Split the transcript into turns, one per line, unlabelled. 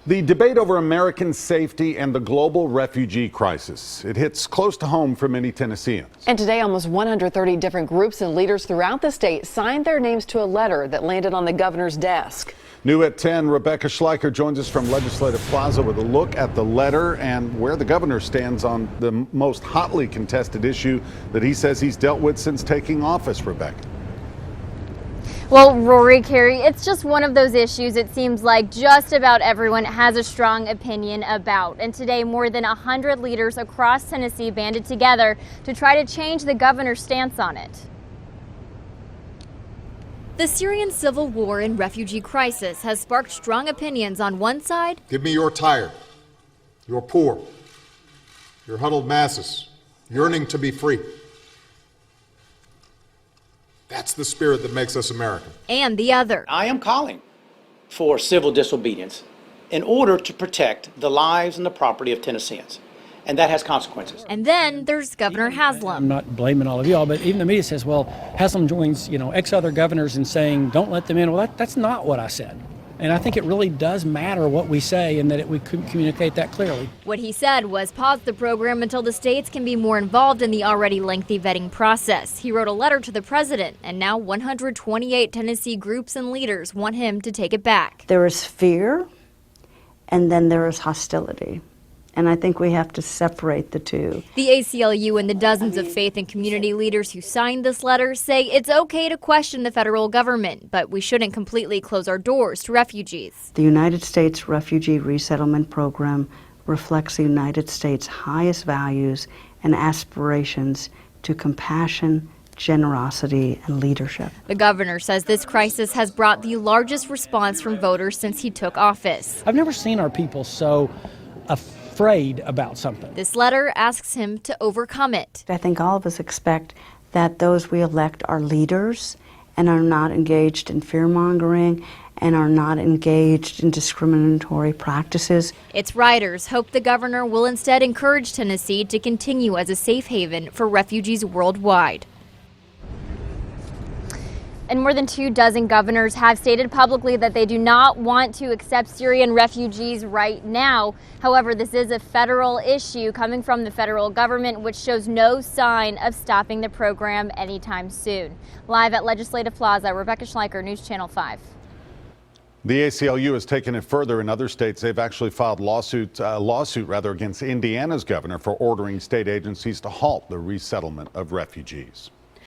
The debate over American safety and the global refugee crisis. It hits close to home for many Tennesseans.
And today, almost 130 different groups and leaders throughout the state signed their names to a letter that landed on the governor's desk.
New at 10, Rebecca Schleicher joins us from Legislative Plaza with a look at the letter and where the governor stands on the most hotly contested issue that he says he's dealt with since taking office. Rebecca.
Well, Rory, Carey, it's just one of those issues it seems like just about everyone has a strong opinion about. And today, more than 100 leaders across Tennessee banded together to try to change the governor's stance on it.
The Syrian civil war and refugee crisis has sparked strong opinions on one side.
Give me your tired, your poor, your huddled masses, yearning to be free. That's the spirit that makes us American.
And the other.
I am calling for civil disobedience in order to protect the lives and the property of Tennesseans. And that has consequences.
And then there's Governor Haslam.
I'm not blaming all of y'all, but even the media says, well, Haslam joins, X other governors in saying, don't let them in. Well, that's not what I said. And I think it really does matter what we say and that we communicate that clearly.
What he said was pause the program until the states can be more involved in the already lengthy vetting process. He wrote a letter to the president, and now 128 Tennessee groups and leaders want him to take it back.
There is fear, and then there is hostility. And I think we have to separate the two.
The ACLU and the dozens of faith and community leaders who signed this letter say it's okay to question the federal government, but we shouldn't completely close our doors to refugees.
The United States Refugee Resettlement Program reflects the United States' highest values and aspirations to compassion, generosity, and leadership.
The governor says this crisis has brought the largest response from voters since he took office.
I've never seen our people so afraid about something.
This letter asks him to overcome it.
I think all of us expect that those we elect are leaders and are not engaged in fear-mongering and are not engaged in discriminatory practices.
Its writers hope the governor will instead encourage Tennessee to continue as a safe haven for refugees worldwide.
And more than 24 governors have stated publicly that they do not want to accept Syrian refugees right now. However, this is a federal issue coming from the federal government, which shows no sign of stopping the program anytime soon. Live at Legislative Plaza, Rebecca Schleicher, News Channel 5.
The ACLU has taken it further in other states. They've actually filed a lawsuit against Indiana's governor for ordering state agencies to halt the resettlement of refugees.